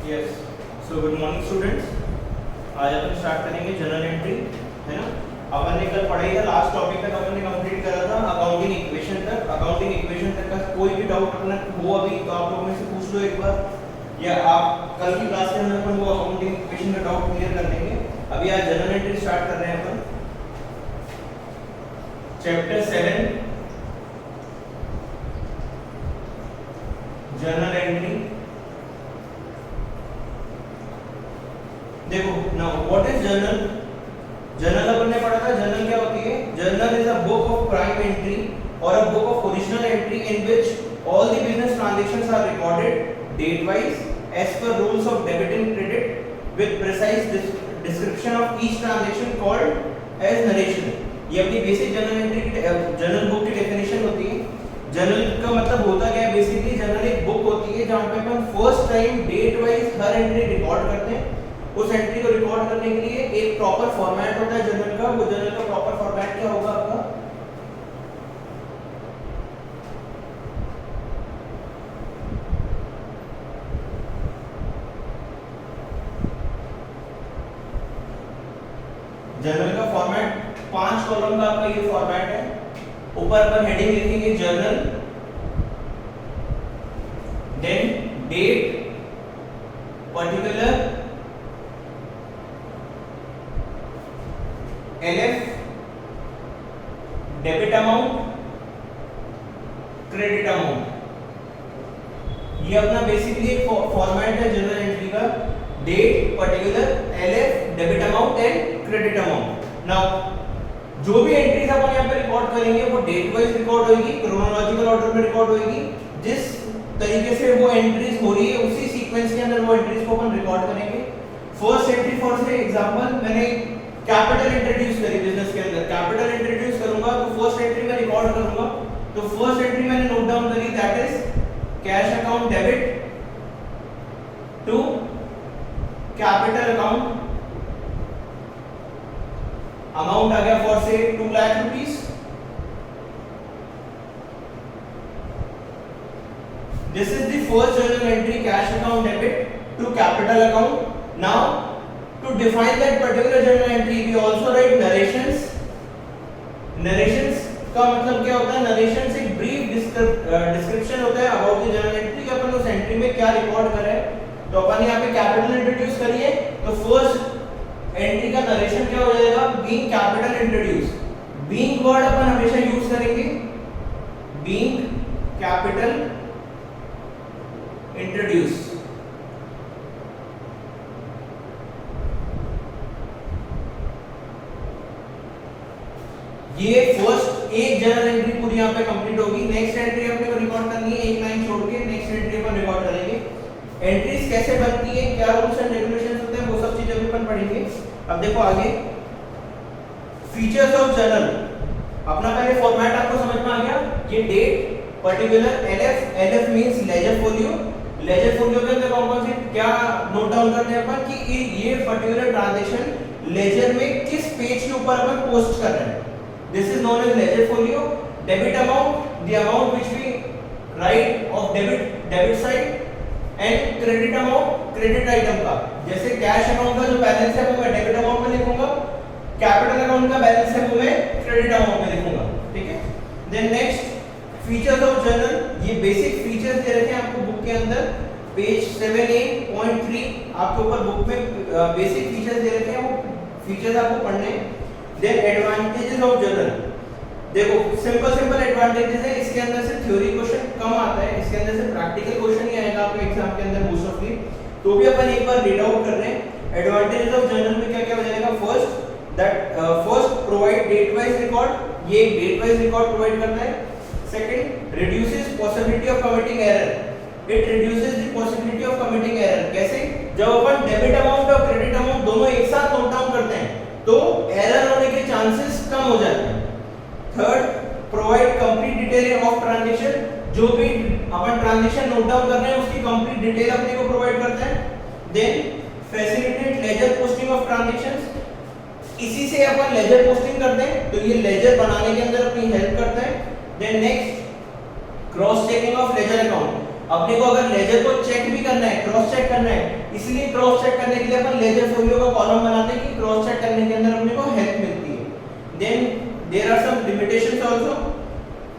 Yes so good morning students. आज अपन start करेंगे journal entry, है ना। अपन ने कल पढ़ाई था, लास्ट टॉपिक तक अपन ने कंप्लीट करा था अकाउंटिंग इक्वेशन तक। अकाउंटिंग इक्वेशन तक का कोई भी डाउट अपना हो अभी तो आप लोगों में से पूछ लो एक बार, या आप कल की क्लास के अंदर अपन वो अकाउंटिंग इक्वेशन का डाउट क्लियर कर लेंगे। अभी आज जर्नल एंट्री स्टार्ट कर रहे हैं अपन। Chapter 7 journal entry. देखो now what is journal. Journal अपन ने पढ़ा था, जर्नल क्या होती है। Journal is a book of prime entry और a book of original entry in which all the business transactions are recorded date wise as per rules of debit and credit with precise description of each transaction called as narration. ये अपनी basic journal entry की journal book की definition होती है। Journal का मतलब होता क्या है, बेसिकली जर्नल एक बुक होती है जहां पे अपन फर्स्ट टाइम डेट वाइज हर एंट्री रिकॉर्ड करते हैं। उस एंट्री को रिकॉर्ड करने के लिए एक प्रॉपर फॉर्मेट होता है जर्नल का। वो जर्नल का प्रॉपर फॉर्मेट क्या होगा आपका, जर्नल का फॉर्मेट 5 कॉलम का आपका ये फॉर्मेट है। ऊपर अपन हेडिंग लिखेंगे journal, then date, particular, LF, debit amount, credit amount. ये अपना बेसिकली एक फॉर्मेट है जर्नल एंट्री का। Date, particular, LF, debit amount and credit amount. Now जो भी एंट्रीज अपन यहाँ पे रिकॉर्ड करेंगे वो डेट वाइज रिकॉर्ड होगी, क्रोनोलॉजिकल ऑर्डर में रिकॉर्ड होगी। जिस तरीके से वो एंट्रीज हो रही है उसी सीक्वेंस के अंदर वो एंट्रीज को अपन रिकॉर्ड करेंगे। फर्स्ट एंट्री फॉर से एग्जांपल मैंने कैपिटल इंट्रोड्यूस करी बिजनेस के अंदर, कैपिटल इंट्रोड्यूस करूंगा तो फर्स्ट एंट्री में रिकॉर्ड करूंगा। तो फर्स्ट एंट्री मैंने नोट डाउन करी, that is cash account debit to capital account. Amount आ गया फॉर से 2 lakh rupees. This is the first journal entry, cash account debit to capital account. Now to define that particular journal entry we also write narrations। narrations का मतलब क्या होता है, narrations एक brief description होता है about the journal entry कि अपन उस entry में क्या रिकॉर्ड कर रहे हैं। तो अपन यहाँ पे capital introduce करिए तो first entry का narration क्या हो जाएगा, being capital introduce। being word अपन हमेशा यूज करेंगे, being capital introduce। ये फर्स्ट एक जर्नल एंट्री पूरी यहाँ पे कंप्लीट होगी। नेक्स्ट एंट्री अपने को रिकॉर्ड करनी है, एक लाइन छोड़ के नेक्स्ट एंट्री अपन रिकॉर्ड करेंगे। एंट्रीज कैसे बनती है, क्या रूल्स एंड रेगुलेशंस होते हैं, वो सब चीजें भी अपन पढ़ेंगे। अब देखो आगे फीचर्स ऑफ जर्नल। अपना पहले फॉर्मेट आपको समझ में आ गया। ये date, particular, LF. LF means ledger folio. Ledger folio के अंदर कौन कौन से क्या नोट डाउन करते हैं अपन कि ये पर्टिकुलर ट्रांजैक्शन लेजर में किस पेज के ऊपर अपन पोस्ट कर रहे हैं। This is known as ledger folio. Debit amount, the amount which we write of debit side, and credit amount, credit item का। जैसे कैश अकाउंट का जो बैलेंस है वो मैं डेबिट अमाउंट में लिखूंगा, कैपिटल अकाउंट का बैलेंस है वो मैं क्रेडिट अमाउंट में लिखूंगा, ठीक है। Then next features of journal. ये बेसिक फीचर्स दे रखे हैं आपको बुक के अंदर, पेज 7A.3 आपके ऊपर बुक में बेसिक फीचर्स दे रखे हैं, वो फीचर्स आपको पढ़ने हैं। Then advantages of journal. देखो सिंपल एडवांटेजेस है, इसके अंदर से थ्योरी क्वेश्चन कम आता है, इसके अंदर से प्रैक्टिकल क्वेश्चन ही आएगा आपके एग्जाम के अंदर मोस्ट ऑफली। तो भी अपन एक बार रीड आउट कर रहे हैं। एडवांटेजेस ऑफ जर्नल में क्या क्या हो जाएगा, first provide date wise record. ये डेट वाइज रिकॉर्ड प्रोवाइड करता है। Second reduces possibility of committing error. It reduces the possibility of committing error. कैसे, जब अपन डेबिट अमाउंट और क्रेडिट अमाउंट दोनों एक साथ नोट डाउन करते हैं तो एरर होने के चांसेस कम हो जाते हैं। Third provide complete detail of transaction. जो भी अपन ट्रांजैक्शन नोट डाउन कर रहे हैं उसकी कंप्लीट डिटेल अपने को प्रोवाइड करता है। Then facilitate ledger posting of transactions. इसी से अपन लेजर पोस्टिंग करते हैं तो ये लेजर बनाने के अंदर अपनी हेल्प करता है। Then next cross checking of ledger account. अपने को अगर लेजर को चेक भी करना है, क्रॉस चेक करना है, इसलिए क्रॉस चेक करने के लिए अपन लेजर फोलियो का कॉलम बनाते हैं कि क्रॉस चेक करने के अंदर अपने को हेल्प मिलती है। Then there are some limitations also.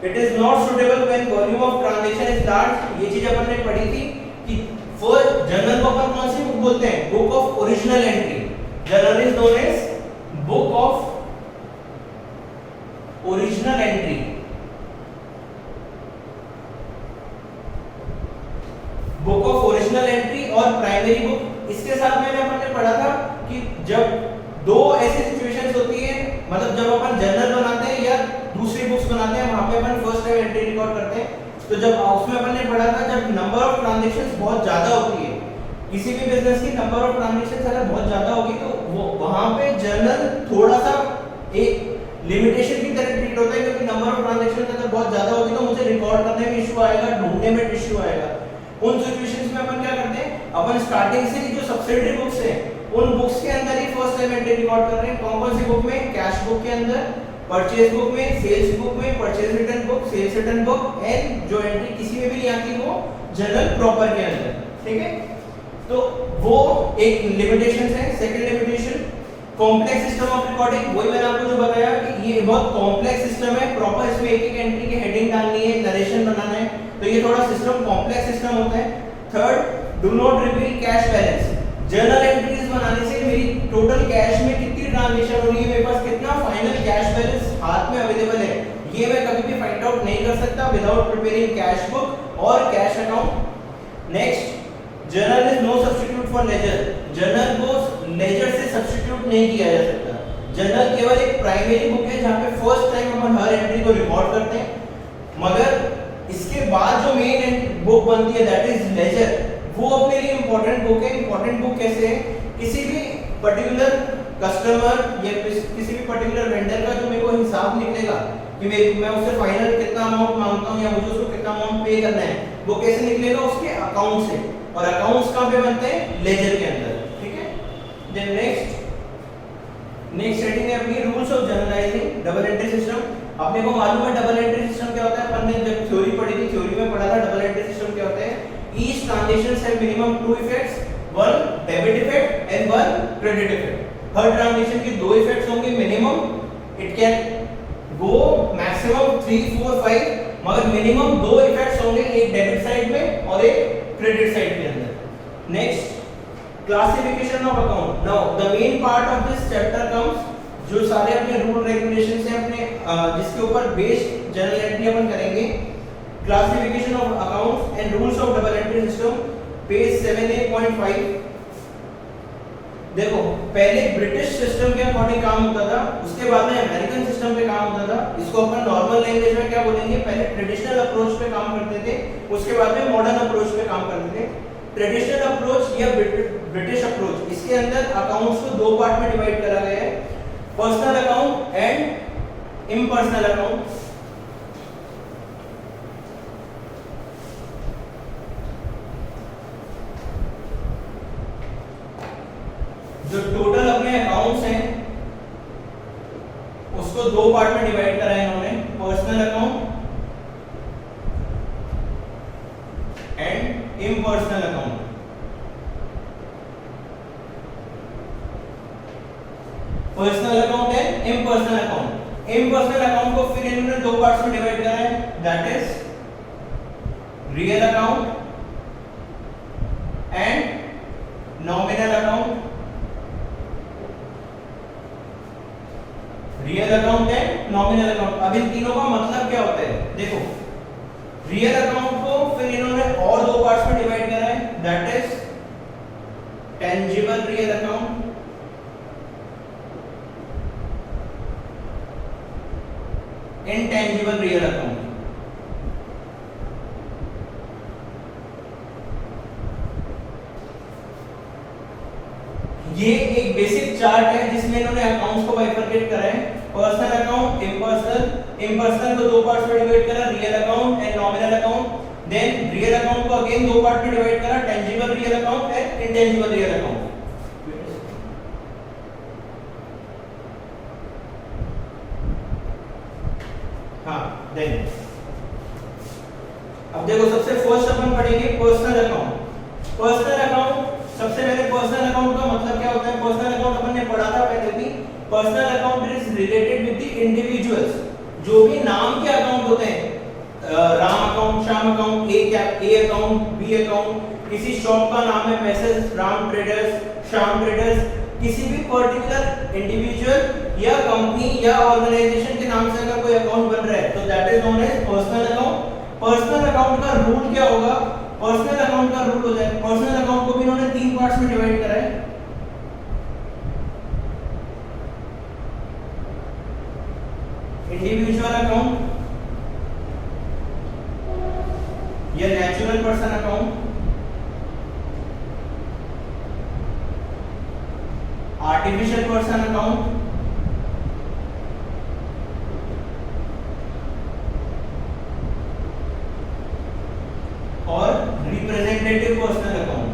It is not suitable when volume of transaction is large. ये चीज अपन ने पढ़ी थी कि फर्स्ट जर्नल को अपन कौन सी बुक बोलते हैं? Book of original entry. Journal is known as book of original entry. Book of original entry और प्राइमरी बुक। इसके साथ में अपन ने पढ़ा था कि जब दो ऐसी सिचुएशंस होती है, मतलब जब अपन जर्नल बनाते हैं या दूसरी बुक्स बनाते हैं, वहां पे अपन फर्स्ट टाइम एंट्री रिकॉर्ड करते हैं। तो जब उसमें अपन ने पढ़ा था जब नंबर ऑफ ट्रांजैक्शंस बहुत ज्यादा होती है, किसी भी बिजनेस की नंबर ऑफ ट्रांजैक्शंस अगर बहुत ज्यादा होगी तो वो वहां पे जर्नल थोड़ा सा एक लिमिटेशन की तरह ट्रीट होता है, क्योंकि नंबर ऑफ ट्रांजैक्शंस अगर बहुत ज्यादा होगी तो मुझे रिकॉर्ड करने में इशू आएगा, ढूंढने में इशू आएगा। उन सिचुएशंस में अपन क्या करते हैं, अपन स्टार्टिंग से जो सब्सिडियरी बुक्स हैं उन बुक्स के अंदर ही फर्स्ट टाइम एंट्री रिकॉर्ड कर रहे हैं। कौन कौन सी बुक में? कैश बुक के अंदर, परचेज बुक में, सेल्स बुक में, purchase return book, sales return book, and जो एंट्री किसी में भी नहीं आती वो जर्नल प्रॉपर के अंदर। ठीक है, तो वो एक लिमिटेशंस है। Second limitation complex system of recording. वही मैंने आपको जो बताया कि ये बहुत कॉम्प्लेक्स सिस्टम है, प्रॉपर इसमें एक एक एंट्री की हेडिंग डालनी है, नरेशन बनाना है, तो ये थोड़ा सिस्टम कॉम्प्लेक्स सिस्टम होता है। Third, do not reveal cash balance. Journal entries बनाने से मेरी टोटल कैश में कितनी ट्रांजैक्शन हो रही है, मेरे पास कितना फाइनल कैश बैलेंस हाथ में अवेलेबल है, ये मैं कभी भी फाइंड आउट नहीं कर सकता विदाउट प्रिपेयरिंग कैश बुक और cash account. Next, journal is no substitute for ledger. Journal को लेजर से सब्स्टिट्यूट नहीं किया जा सकता। जर्नल केवल एक प्राइमरी बुक है जहां पे फर्स्ट टाइम अपन हर एंट्री को रिकॉर्ड करते हैं, मगर इसके बाद जो मेन बुक बनती है दैट इज लेजर, वो अपने लिए इंपॉर्टेंट बुक है। इंपॉर्टेंट बुक कैसे है? किसी भी पर्टिकुलर कस्टमर या किसी भी पर्टिकुलर वेंडर का जो मेरे को हिसाब निकलेगा कि मैं उससे फाइनल कितना अमाउंट मांगता हूं या मुझे उसको कितना अमाउंट पे करना है, वो कैसे निकलेगा? उसके अकाउंट से। और अकाउंट्स कहां पे बनते हैं? लेजर के अंदर। ठीक है, देन नेक्स्ट हेडिंग है अपनी rules of journalising double entry system. अपने को मालूम है डबल एंट्री सिस्टम क्या होता है, अपन ने जब थ्योरी पढ़ी थी, थ्योरी में पढ़ा था डबल एंट्री सिस्टम क्या होता है। Each transactions have minimum two effects, one debit effect and one credit effect. Her transaction के दो इफेक्ट्स होंगे minimum, it can go maximum 3, 4, 5, मगर मिनिमम दो इफेक्ट्स होंगे, एक डेबिट साइड में और एक क्रेडिट साइड के अंदर। Next, classification of account. Now the main part of this chapter comes, जो सारे अपने रूल रेगुलेशंस हैं अपने जिसके ऊपर बेस्ड जर्नल एंट्री अपन करेंगे। Classification of accounts and rules of double entry system, page 7A.5। देखो, पहले ब्रिटिश सिस्टम के अकॉर्डिंग काम होता था, उसके बाद में अमेरिकन सिस्टम पे काम होता था। इसको अपन नॉर्मल लैंग्वेज में क्या बोलेंगे? पहले ट्रेडिशनल अप्रोच पे काम करते थे, उसके बाद में मॉडर्न अप्रोच पे काम करते थे। ट्रेडिशनल अप्रोच या ब्रिटिश अप्रोच, इसके अंदर अकाउंट्स को दो पार्ट में डिवाइड करा गया है, personal account and impersonal account. जो टोटल अपने अकाउंट्स हैं उसको दो पार्ट में डिवाइड करा है इन्होंने, personal account and impersonal account. Personal account and impersonal account. Impersonal account को फिर इन्होंने दो पार्ट्स में डिवाइड करा है, that is real account and nominal account. Real account and nominal account. अब इन तीनों का मतलब क्या होता है? देखो, रियल अकाउंट को फिर इन्होंने और दो पार्ट्स में डिवाइड करा है, that is tangible real account intangible real account. ये एक बेसिक चार्ट है जिसमें इन्होंने अकाउंट्स को बाइफरकेट करा है, पर्सनल अकाउंट, इम्पर्सनल। इम्पर्सनल को दो पार्ट्स में डिवाइड करा, real account and nominal account. Then real account को अगेन दो पार्ट में डिवाइड करा, tangible real account and intangible real account. हाँ, देन अब देखो सबसे फर्स्ट अपन पढ़ेंगे पर्सनल अकाउंट। पर्सनल अकाउंट सबसे पहले पर्सनल अकाउंट का मतलब क्या होता है? पर्सनल अकाउंट अपन ने पढ़ा था पहले भी। Personal account is related with the individuals, जो भी नाम के अकाउंट होते हैं, Ram account, Shyam account, A account, B account, किसी शॉप का नाम है messrs Ram traders, Shyam traders, किसी भी पर्टिकुलर इंडिविजुअल या कंपनी या ऑर्गेनाइजेशन के नाम से अगर कोई अकाउंट बन रहा है तो that is known as personal account. Personal account का रूल क्या होगा? पर्सनल अकाउंट का रूल होता है, पर्सनल अकाउंट को भी इन्होंने 3 पार्ट्स में डिवाइड करा है। इंडिविजुअल अकाउंट या natural person account, artificial person account और रिप्रेजेंटेटिव पर्सनल अकाउंट।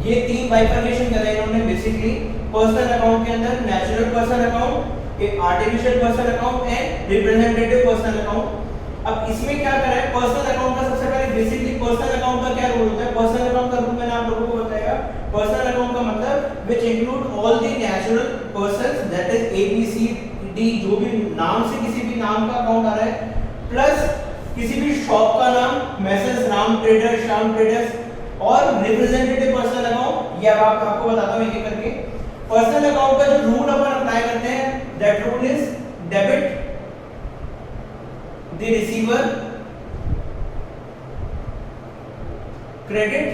ये 3 बाइफर्केशन करे इन्होंने बेसिकली पर्सनल अकाउंट के अंदर, नेचुरल पर्सन अकाउंट, एक artificial person account and representative personal account. अब इसमें क्या करा है? पर्सनल अकाउंट का सबसे पहले बेसिकली पर्सनल अकाउंट का क्या रूल होता है? पर्सनल अकाउंट का रूल मैंने आप लोगों को बताया। पर्सनल अकाउंट का मतलब which include all the natural persons, that is A B C D, जो भी नाम से किसी भी नाम का अकाउंट आ रहा है, प्लस किसी भी शॉप का नाम, message Ram traders, Shyam traders, और रिप्रेजेंटेटिव पर्सनल अकाउंट। ये अब आपको बताता हूं एक एक करके। पर्सनल अकाउंट का जो रूल अपन अप्लाई करते हैं, that rule is debit the receiver, credit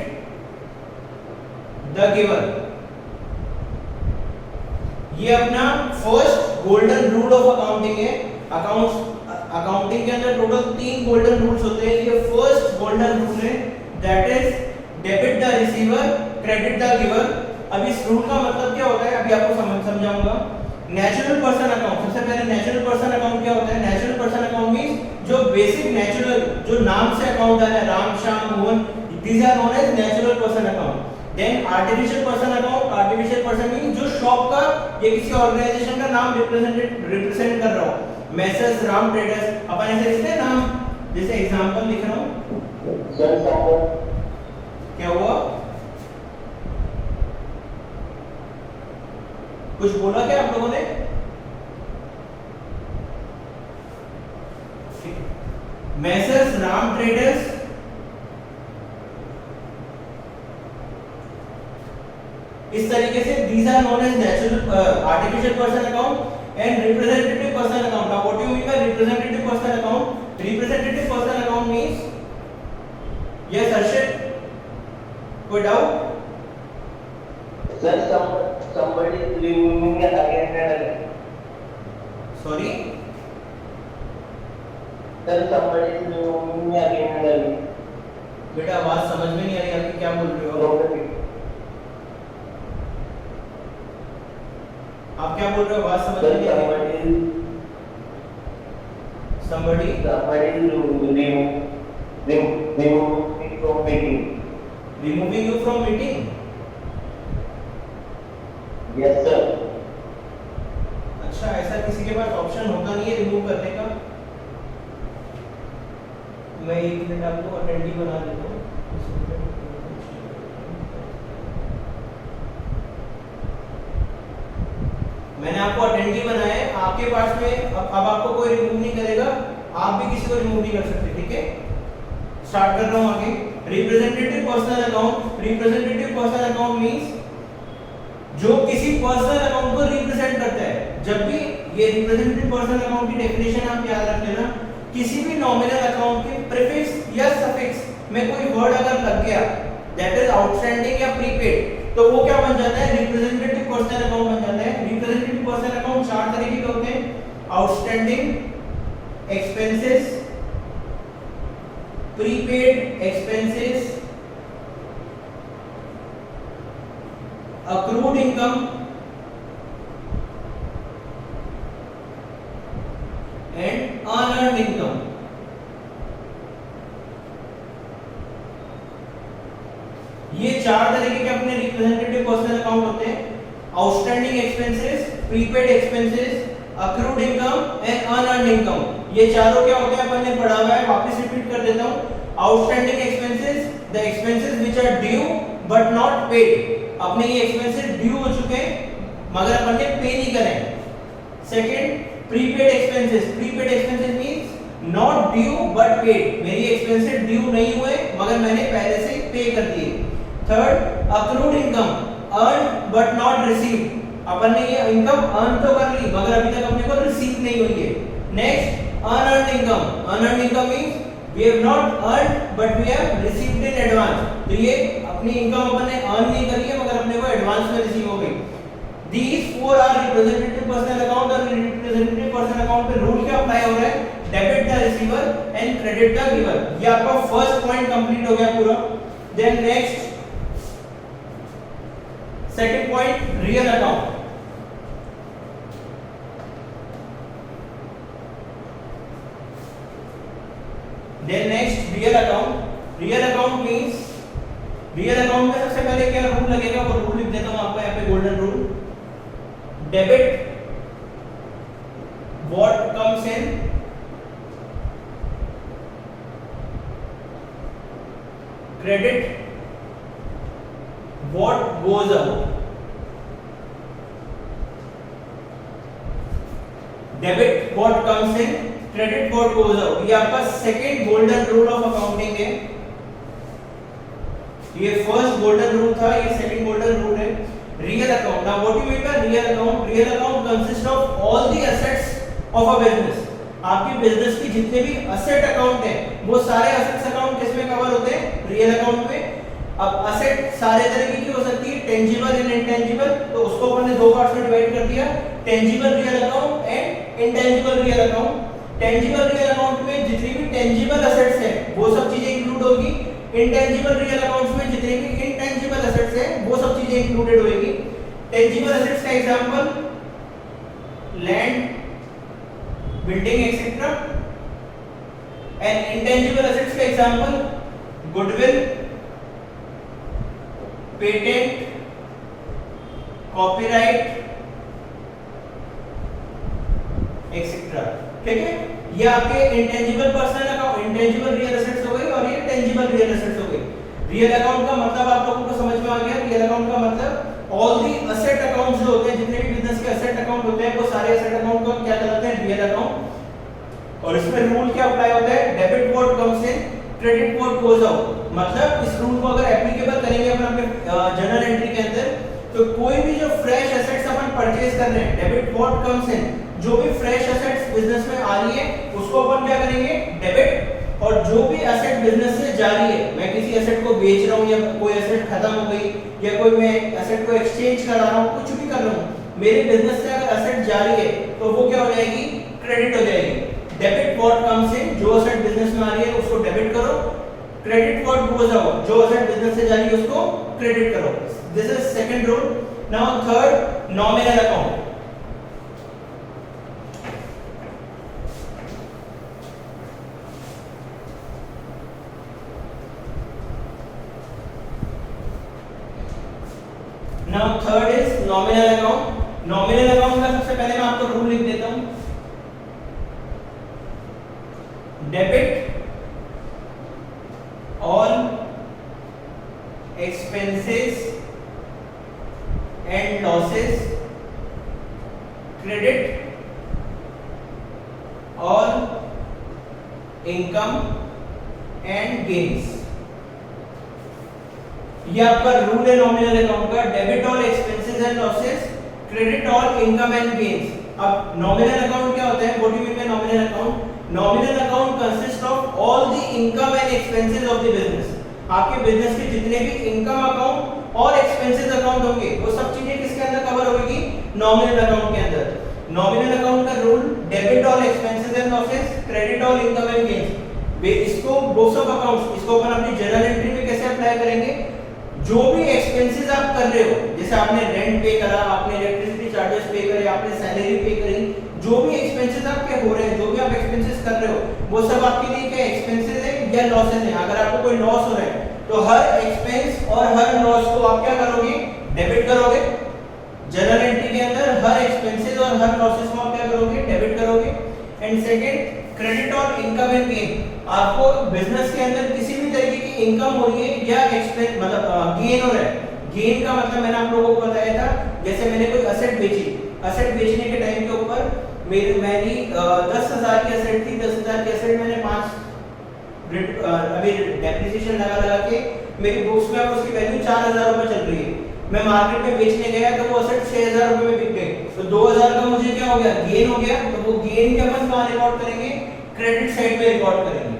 the giver. ये अपना first golden rule of accounting है। अकाउंटिंग के अंदर टोटल 3 गोल्डन रूल्स होते हैं। ये फर्स्ट गोल्डन रूल है, that is debit the receiver, credit the giver. अब इस रूल का मतलब क्या होता है अभी आपको समझाऊंगा। नेचुरल पर्सन अकाउंट, सबसे पहले नेचुरल पर्सन अकाउंट क्या होता है? नेचुरल पर्सन अकाउंट मींस जो बेसिक नेचुरल, जो नाम से अकाउंट आया है, Ram, Shyam, Mohan, these are known as natural person account. Then artificial person account, artificial person means जो शॉप का या किसी ऑर्गेनाइजेशन का नाम रिप्रेजेंट कर रहा हो, मैसेज राम ट्रेडर्स। अपन ऐसे लिखते हैं नाम, जैसे एग्जांपल लिख रहा हूं, क्या हुआ? कुछ बोला क्या आप लोगों ने? मैसेज राम ट्रेडर्स, इस तरीके से these are known as natural artificial person account and representative person account. Now what do you mean by representative person account? Representative person account means, yes Arshit, कोई doubt? Sir, somebody is removing it again and again. Sorry? Sir, somebody is removing it again and again. बेटा आवाज समझ में नहीं आ रही आपकी, क्या बोल रहे हो? आप क्या बोल रहे हो? आवाज समझ में नहीं आ रही। Somebody is removing me from meeting. Removing you from meeting? Yes sir. अच्छा, ऐसा किसी के पास ऑप्शन होता नहीं है रिमूव करने का? मैं 1 मिनट आपको अटेंडिव बना देता हूँ। मैंने आपको अटेंडिव बनाया है, आपके पास में अब आपको कोई रिमूव नहीं करेगा, आप भी किसी को रिमूव नहीं कर सकते, ठीक है? स्टार्ट कर रहा हूं आगे। Representative personal account, representative personal account means जो किसी पर्सनल अकाउंट को रिप्रेजेंट करता है। जब भी ये रिप्रेजेंटेटिव पर्सनल अकाउंट की डेफिनेशन आप याद रख लेना, किसी भी नॉमिनल अकाउंट के प्रीफिक्स या सफिक्स में कोई वर्ड अगर लग गया, दैट इज आउटस्टैंडिंग या प्रीपेड, तो वो क्या बन जाता है? रिप्रेजेंटेटिव पर्सनल अकाउंट बन जाता है। रिप्रेजेंटेटिव पर्सनल अकाउंट 4 तरीके के होते हैं: outstanding expenses, prepaid expenses, accrued income and unearned income. ये 4 तरीके के अपने रिप्रेजेंटेटिव पर्सनल अकाउंट होते हैं। Outstanding expenses, prepaid expenses, accrued income and unearned income. ये चारों क्या होते हैं अपन ने पढ़ा हुआ है, वापस रिपीट कर देता हूं। Outstanding expenses, the expenses which are due but not paid. अपने ये एक्सपेंसेस ड्यू हो चुके हैं मगर अपन ने पे नहीं करे। Second, prepaid expenses. Prepaid expenses means not due but paid. मेरी एक्सपेंसेस ड्यू नहीं हुए मगर मैंने पहले से पे कर दिए। Third, accrued income, earn but not received. अपन ने ये इनकम अर्न तो कर ली मगर अभी तक अपने को रिसीव नहीं हुई है। Next, unearned income. Unearned income means we have not earned but we have received in advance। तो ये अपनी इनकम अपन ने अर्न नहीं करी है मगर अपने को एडवांस में रिसीव हो गई। These four are representative personal account और representative personal account पे रूल क्या अप्लाई हो रहा है? Debit the receiver and credit the giver. ये आपका फर्स्ट पॉइंट कंप्लीट हो गया पूरा। Then next second point, real account. Then next, real account. Real account means, real account में सबसे पहले क्या रूल लगेगा वो रूल लिख देता हूं आपको यहाँ पे, golden rule. Debit what comes in, credit what goes out। Debit what comes in, credit what goes out। ये आपका second golden rule of accounting है। ये फर्स्ट गोल्डन रूल था, ये सेकंड गोल्डन रूल है। Real account, now what you mean by real account? Real account consist of all the assets of a business. आपकी business की जितने भी asset account है वो सारे एसेट्स अकाउंट किसमें कवर होते हैं? रियल अकाउंट में। अब एसेट सारे तरीके की हो सकती है, टेंजिबल एंड इनटेंजिबल, तो उसको अपन ने दो पार्ट्स में डिवाइड कर दिया, tangible real account and intangible real account. Tangible real account में जितनी भी टेंजिबल एसेट्स हैं वो सब चीजें इंक्लूड होगी। इंटेंजिबल रियल अकाउंट्स में जितनी भी इंटेंजिबल एसेट्स हैं वो सब चीजें इंक्लूडेड होगी। टेंजिबल एसेट्स का example land, building etcetera, and intangible assets का example goodwill, patent, copyright etcetera. ठीक है, ये आपके intangible personal account, intangible real assets हो गई और ये टेंजिबल रियल एसेट्स हो गई। रियल अकाउंट का मतलब आप लोगों को समझ में आ गया। रियल अकाउंट का मतलब ऑल दी एसेट अकाउंट्स जो होते हैं, जितने भी बिजनेस के एसेट अकाउंट होते हैं वो सारे एसेट अकाउंट को क्या कहलाते हैं? Real account. और इसमें रूल क्या अप्लाई होता है? Debit what comes in, credit what goes out. मतलब इस रूल को अगर एप्लीकेबल करेंगे अपन अपने जर्नल एंट्री के अंदर, तो कोई भी जो फ्रेश एसेट्स अपन परचेज कर रहे हैं, डेबिट व्हाट कम्स इन, जो भी फ्रेश एसेट्स बिजनेस में आ रही है उसको अपन क्या करेंगे? डेबिट। और जो भी एसेट बिजनेस से जा रही है, मैं किसी एसेट को बेच रहा हूं या कोई एसेट खत्म हो गई या कोई मैं एसेट को एक्सचेंज करा रहा हूं, कुछ भी कर रहा हूं, मेरे बिजनेस से अगर एसेट जा रही है तो वो क्या हो जाएगी? क्रेडिट हो जाएगी। डेबिट व्हाट कम्स इन, जो एसेट बिजनेस में आ रही है उसको डेबिट करो। क्रेडिट व्हाट गोज आउट, जो एसेट बिजनेस से जा रही है उसको क्रेडिट करो। This is second rule. Now third, nominal account. Now third is nominal account. Nominal account का सबसे पहले मैं आपको रूल लिख देता हूं। Debit all expenses and losses, credit all income and gains। ये आपका रूल है नॉमिनल अकाउंट का। Debit all expenses and losses, credit all income and gains. अब नॉमिनल अकाउंट क्या होता है? What do you mean by nominal account? Nominal account consist of all the income and expenses of the business. आपके business के जितने भी income account और expenses account होंगे वो सब चीजें किसके अंदर कवर होगी? नॉमिनल अकाउंट के अंदर। नॉमिनल अकाउंट का rule, debit all expenses and losses, credit all income and gains. इसको बुक्स ऑफ अकाउंट्स, इसको अपन अपनी जर्नल एंट्री में कैसे अप्लाई करेंगे? जो भी एक्सपेंसेस आप कर रहे हो, जैसे आपने रेंट पे करा, आपने इलेक्ट्रिसिटी चार्जेस पे करे, आपने सैलरी पे करी, जो भी एक्सपेंसेस आपके हो रहे हैं, जो भी आप एक्सपेंसेस कर रहे हो, वो सब आपके लिए क्या एक्सपेंसेस है या लॉसेस है? अगर आपको कोई लॉस हो रहा है तो हर एक्सपेंस और हर लॉस को आप क्या करोगे? डेबिट करोगे। जर्नल एंट्री के अंदर हर एक्सपेंसेस और हर लॉसेस को आप क्या करोगे, डेबिट करोगे। एंड सेकंड, क्रेडिट और इनकम एंड गेन, आपको बिजनेस के अंदर किसी भी तरीके की इनकम हो रही है या एक्सपेंस मतलब गेन हो रहा है। गेन का मतलब मैंने आप लोगों को बताया था, जैसे मैंने कोई असेट बेची, असेट बेचने के टाइम के ऊपर मेरी 10,000 की असेट थी, 10,000 की असेट मैंने 5 अभी डेप्रिसिएशन लगा के मेरी बुक्स में अब उसकी वैल्यू 4,000 रुपए चल रही है। मैं मार्केट में बेचने गया तो वो असेट 6,000 रुपए में बिक गई, तो 2,000 का मुझे क्या हो गया, गेन हो गया। तो वो गेन के अपन कहां रिकॉर्ड करेंगे, क्रेडिट साइड पे रिकॉर्ड करेंगे।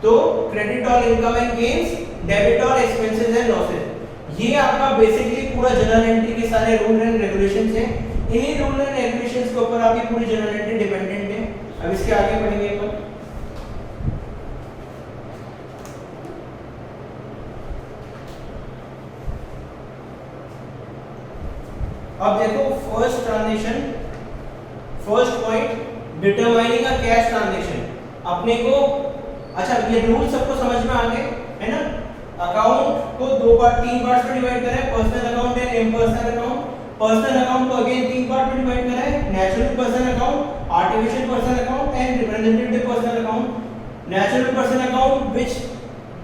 तो क्रेडिट और इनकम एंड गेन्स, डेबिट और एक्सपेंसेस एंड लॉसेस, ये आपका बेसिकली पूरा जर्नल एंट्री के सारे रूल एंड रेगुलेशंस हैं। इन्हीं रूल एंड रेगुलेशंस के ऊपर आपकी पूरी जर्नल एंट्री डिपेंडेंट है। अब इसके आगे बढ़ेंगे अपन। अब देखो first transaction, first point, determining अ कैश ट्रांजैक्शन। अपने को अच्छा ये रूल सबको समझ में आ गए है ना। अकाउंट को तीन पार्ट्स में डिवाइड करें, personal account and impersonal account. Personal account को अगेन तीन पार्ट में डिवाइड करें, natural person account, artificial person account and representative person account. Natural person account which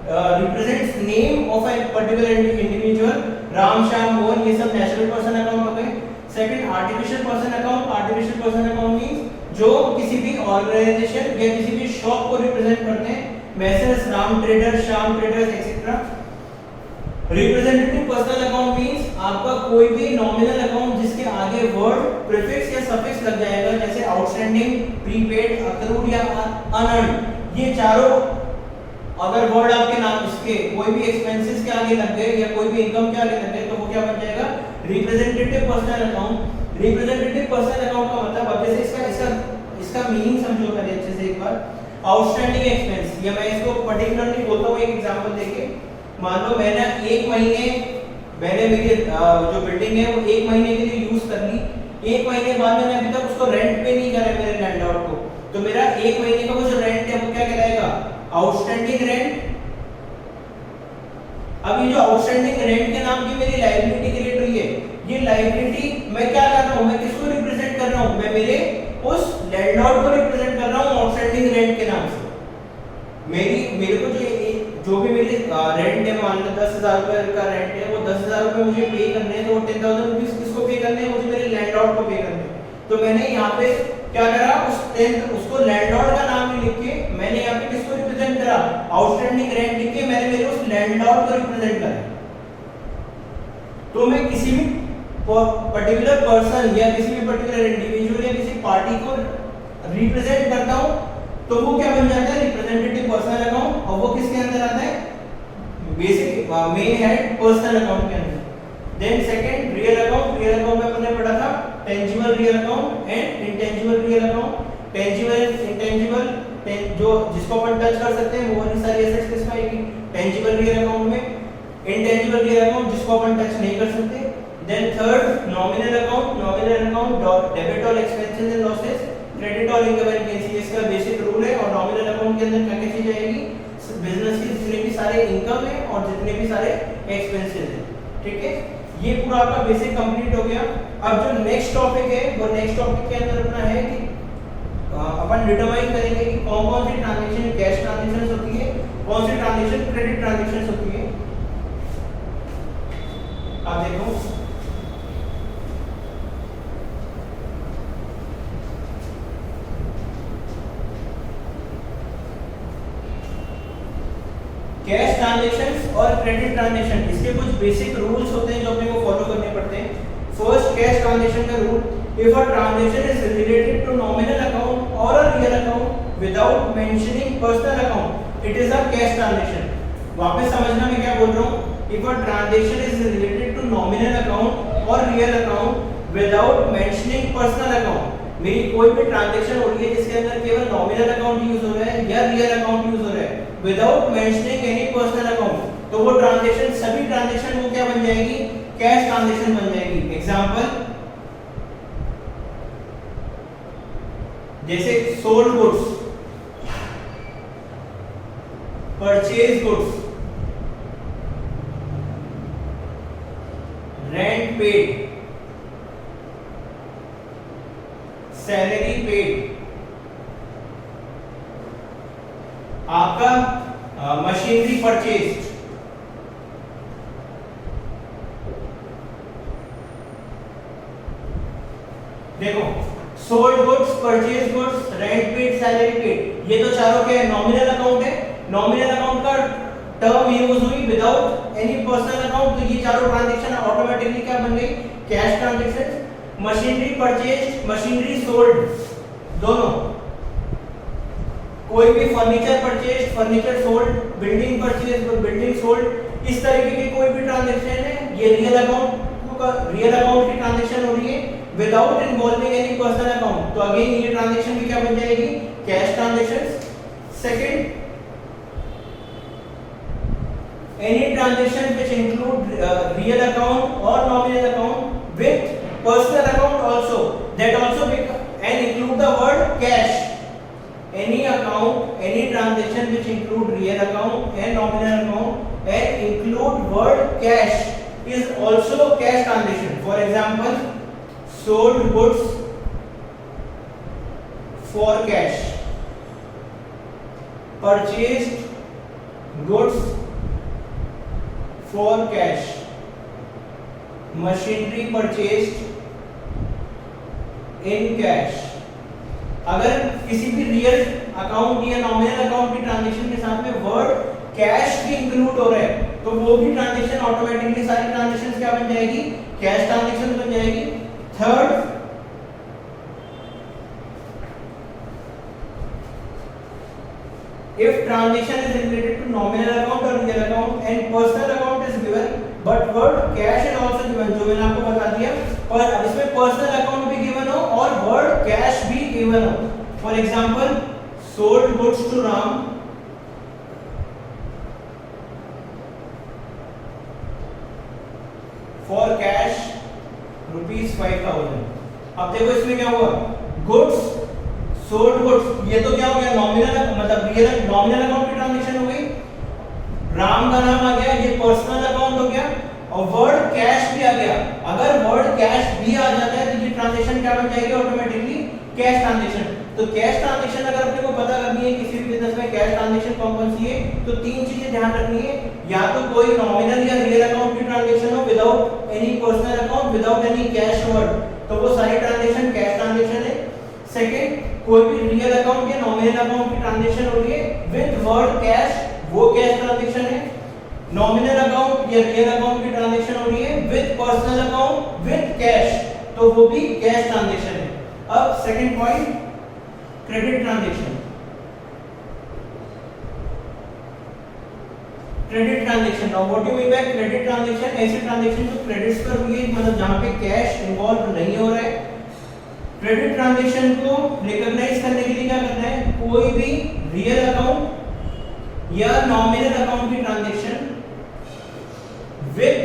represents name of a particular individual, Ram Shyam Mohan, ये सब natural person account हो गए। Second, artificial person account. Artificial person account means जो किसी भी organisation या किसी भी शॉप को रिप्रेजेंट करते हैं, message Ram traders, Shyam traders etcetera. Representative personal account means आपका कोई भी नॉमिनल अकाउंट जिसके आगे वर्ड, प्रीफिक्स या सफिक्स लग जाएगा, जैसे आउटस्टैंडिंग, प्रीपेड, अक्रूड या अनअर्न्ड। ये चारों अगर वर्ड आपके नाम इसके कोई भी एक्सपेंसेस के आगे लग गए या कोई भी इनकम के आगे लग गए तो वो क्या बन जाएगा, representative personal account. Representative personal account का मतलब, अब जैसे इसका मीनिंग समझो पहले अच्छे से एक बार। आउटस्टैंडिंग एक्सपेंस, या मैं इसको पर्टिकुलरली बोलता हूँ एक एग्जांपल देके। मान लो मैंने एक महीने मेरी जो बिल्डिंग है वो एक महीने के लिए यूज कर ली, एक महीने बाद मैंने अभी तक उसको रेंट पे नहीं करा मेरे लैंडलॉर्ड को, तो मेरा एक महीने का वो जो रेंट है वो क्या कहलाएगा, आउटस्टैंडिंग रेंट। अब ये जो आउटस्टैंडिंग रेंट के नाम की मेरी लायबिलिटी क्रिएट हुई है, ये लायबिलिटी मैं क्या कर रहा हूं, मैं किसको रिप्रेजेंट कर रहा हूं, मैं मेरे उस लैंडलॉर्ड को रिप्रेजेंट कर रहा हूं आउटस्टैंडिंग रेंट के नाम से। मेरे को जो भी मेरी रेंट है, मान लो 10,000 रुपए का रेंट है, वो 10,000 रुपए मुझे पे करने हैं, तो 10,000 रुपीस किसको पे करने हैं, मुझे मेरे लैंडलॉर्ड को पे करने हैं। तो मैंने यहाँ पे क्या करा, उसको लैंडलॉर्ड का नाम नहीं लिख के मैंने यहाँ पे किसको रिप्रेजेंट करा, आउटस्टैंडिंग रेंट लिख के मैंने मेरे उस लैंडलॉर्ड को रिप्रेजेंट करा। तो मैं किसी भी पर्टिकुलर पर्सन या किसी भी पर्टिकुलर इंडिविजुअल या किसी पार्टी को रिप्रेजेंट करता हूं, तो वो क्या बन जाता है, रिप्रेजेंटेटिव पर्सनल अकाउंट। और वो किसके अंदर आता है, basic main head personal account के अंदर। Then second, real account. Real account में हमने पढ़ा था tangible real account and intangible real account. Tangible intangible, जो जिसको अपन टच कर सकते हैं वो वाली सारी एसेट्स किसमें आएगी, टेंजिबल रियल अकाउंट में। इंटेंजिबल रियल अकाउंट जिसको अपन टच नहीं कर सकते। Then third, nominal account. Nominal account debit और एक्सपेंसेस एंड लॉसेस, क्रेडिट और इनकम एंड गेन्स, इसका बेसिक रूल है। और नॉमिनल अकाउंट के अंदर क्या क्या चीज आएगी, बिजनेस के जितने भी सारे इनकम है और जितने भी सारे एक्सपेंसेस है। ठीक है, ये पूरा आपका बेसिक कंप्लीट हो गया। अब जो नेक्स्ट टॉपिक है, वो नेक्स्ट टॉपिक के अंदर अपना है कि अपन डिटरमाइन करेंगे कि कौन कौन सी ट्रांजैक्शन कैश ट्रांजैक्शंस होती है, कौन सी ट्रांजैक्शन क्रेडिट ट्रांजैक्शंस होती है। आप देखो, कैश ट्रांजैक्शंस और क्रेडिट ट्रांजैक्शन, इसके कुछ बेसिक रूल्स होते हैं जो अपने को फॉलो करने पड़ते हैं। फर्स्ट, कैश ट्रांजैक्शन का rule, if a transaction is related to nominal account और a real account without mentioning personal account, it is a cash transaction. वापस समझना मैं क्या बोल रहा हूं, if a transaction is related to nominal account और real account without mentioning personal account, मेरी कोई भी ट्रांजैक्शन हो रही है जिसके अंदर केवल नॉमिनल अकाउंट यूज हो रहा है या रियल अकाउंट यूज हो रहा है without mentioning any personal account, तो वो ट्रांजैक्शन, सभी ट्रांजैक्शन वो क्या बन जाएगी, कैश ट्रांजैक्शन बन जाएगी। एग्जांपल, जैसे sold goods, purchase goods, rent paid, salary paid, आपका मशीनरी परचेज्ड, देखो sold goods, purchase goods, rent paid, salary paid, ये तो चारों क्या है, नॉमिनल अकाउंट है। नॉमिनल अकाउंट का टर्म यूज हुई विदाउट एनी पर्सनल अकाउंट, तो ये चारों ट्रांजैक्शन ऑटोमेटिकली क्या बन गई, cash transaction. Machinery purchase, machinery sold, दोनों, कोई भी furniture purchase, furniture sold, building purchase, building sold, इस तरीके की कोई भी ट्रांजैक्शन है, ये रियल अकाउंट की ट्रांजैक्शन हो रही है without involving any personal account, तो अगेन ये ट्रांजैक्शन भी क्या बन जाएगी, cash transactions. Second, any transaction which include real account or nominal account with personal account also, that also and include the word cash. Any account, any transaction which include real account and nominal account and include word cash is also cash transaction. For example, sold goods for cash, purchased goods for cash, machinery purchased in cash। अगर किसी भी real account या nominal account की transaction के साथ में word cash भी include हो रहा है, तो वो भी ट्रांजैक्शन ऑटोमेटिकली सारी ट्रांजैक्शंस क्या बन जाएगी, कैश ट्रांजैक्शन बन जाएगी। Third, if transaction is related to nominal account or real account and personal account is given but word cash is also given, जो मैंने आपको बता दिया, पर अब इसमें personal account भी given हो और word cash भी given हो। For example, sold goods to Ram for cash ₹5,000। अब देखो इसमें क्या हुआ, goods सोल्ड गुड्स, ये तो क्या हो गया, नॉमिनल मतलब रियल नॉमिनल अकाउंट की ट्रांजैक्शन हो गई, राम का नाम आ गया, ये पर्सनल अकाउंट हो गया और वर्ड कैश भी आ गया। अगर वर्ड कैश भी आ जाता है तो ये ट्रांजैक्शन क्या बन जाएगी, ऑटोमेटिकली कैश ट्रांजैक्शन। तो कैश ट्रांजैक्शन अगर अपने को पता करनी है किसी भी बिजनेस में कैश ट्रांजैक्शन कौन सी है, तो तीन चीजें ध्यान रखनी है, या तो कोई नॉमिनल या रियल अकाउंट की ट्रांजैक्शन हो without any personal account, without any cash word, तो वो सारी ट्रांजैक्शन कैश ट्रांजैक्शन है। सेकंड, कोई भी रियल अकाउंट या नॉमिनल अकाउंट की ट्रांजैक्शन हो रही है विद वर्ड कैश, वो कैश ट्रांजैक्शन है। नॉमिनल अकाउंट या रियल अकाउंट की ट्रांजैक्शन हो रही है with personal account with cash, तो वो भी कैश ट्रांजैक्शन है। अब second point, credit transaction. Credit transaction, now what do mean by credit transaction, ऐसी ट्रांजैक्शन जो क्रेडिट्स पर हुई है, मतलब जहां पे कैश इन्वॉल्व नहीं हो रहा है। क्रेडिट ट्रांजैक्शन को रिकॉग्नाइज करने के लिए क्या करना है, कोई भी रियल अकाउंट या नॉमिनल अकाउंट की transaction with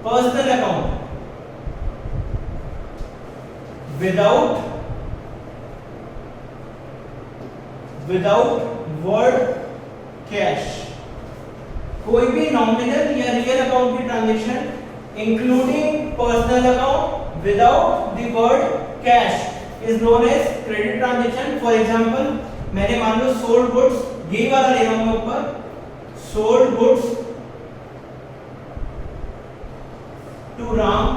personal account without word cash, कोई भी नॉमिनल या रियल अकाउंट की transaction including personal account without the word cash is known as credit transaction। For example, मैंने मान लो sold goods, यही वाला ले रहा हूं मैं ऊपर, sold goods to Ram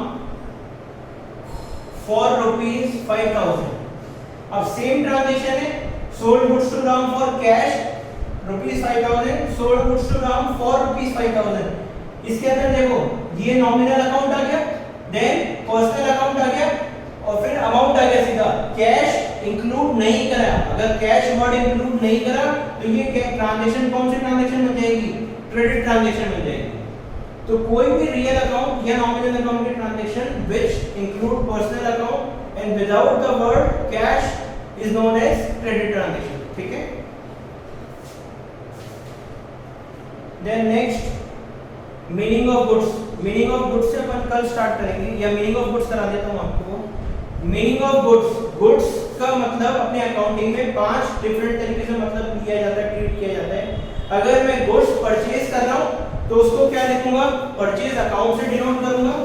for ₹5,000। अब सेम ट्रांजैक्शन है, sold goods to Ram for cash ₹5,000, sold goods to Ram for ₹5,000। इसके अंदर देखो ये नॉमिनल अकाउंट आ गया, देन पर्सनल अकाउंट आ गया और फिर अमाउंट आ गया सीधा, कैश इंक्लूड नहीं करा। अगर कैश वर्ड इंक्लूड नहीं करा तो ये ट्रांजैक्शन कौन सी ट्रांजैक्शन बन जाएगी, क्रेडिट ट्रांजैक्शन बन जाएगी। तो कोई भी रियल अकाउंट या नॉमिनल अकाउंट की transaction which include personal account and without the word cash is known as credit transaction. ठीक है, then next, meaning of goods. Meaning of goods से अपन कल स्टार्ट करेंगे, या मीनिंग ऑफ गुड्स करा देता हूं आपको। मीनिंग ऑफ गुड्स, गुड्स का मतलब अपने अकाउंटिंग में 5 डिफरेंट तरीके से मतलब लिया जाता है, ट्रीट किया जाता है। अगर मैं गुड्स परचेज कर रहा हूं तो उसको क्या लिखूंगा, परचेज अकाउंट से डिनोट करूंगा।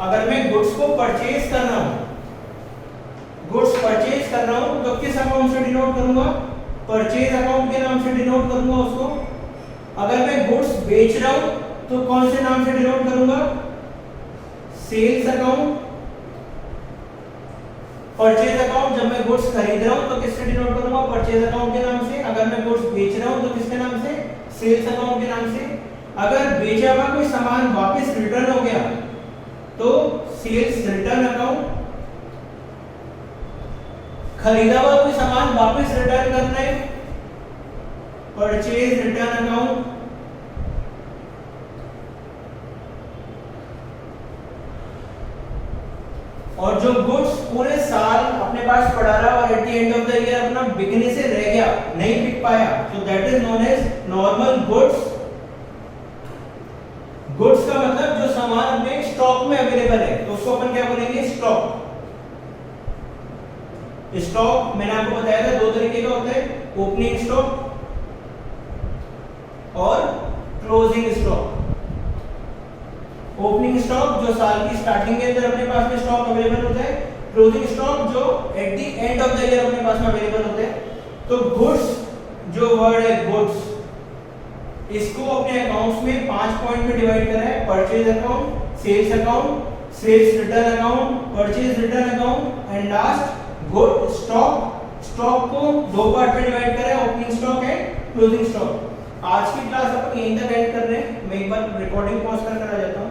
अगर मैं गुड्स को परचेज कर रहा हूं कर रहा हूं तो किस अकाउंट से डिनोट करूंगा? परचेज अकाउंट के नाम से डिनोट करूंगा उसको। अगर मैं गुड्स बेच रहा हूं तो कौन से नाम से डिनोट करूंगा? Sales account. परचेज अकाउंट जब मैं गुड्स खरीद रहा हूं तो किससे डिनोट करूंगा? परचेज अकाउंट के नाम से। अगर मैं गुड्स बेच रहा हूं तो किसके नाम से? सेल्स अकाउंट के नाम से। अगर बेचा हुआ कोई सामान वापस रिटर्न हो गया तो सेल्स रिटर्न अकाउंट। खरीदा हुआ कोई सामान वापस रिटर्न करना है, परचेज रिटर्न अकाउंट। और जो गुड्स पूरे साल अपने पास पड़ा रहा और at the end of the year अपना बिकने से रह गया, नहीं बिक पाया, तो that is known as normal goods. Goods का मतलब जो सामान अपने स्टॉक में अवेलेबल है तो उसको अपन क्या बोलेंगे? स्टॉक। स्टॉक मैंने आपको बताया था दो तरीके का होता है, ओपनिंग स्टॉक और क्लोजिंग स्टॉक। ओपनिंग स्टॉक जो साल की स्टार्टिंग के अंदर अपने पास में स्टॉक अवेलेबल होता है, क्लोजिंग स्टॉक जो eight the end of the year अपने पास में अवेलेबल होते हैं। तो गुड्स जो वर्ड है गुड्स, इसको अपने अकाउंट्स में 5 पॉइंट में डिवाइड करा है। Purchase account, sales account, sales return account, purchase return account and last good stock. Stock को दो पार्ट में डिवाइड करा है, opening stock and closing stock. आज की क्लास अपन यहीं तक एंड कर रहे हैं। मैं एक बार रिकॉर्डिंग पॉज कर आ जाता हूँ।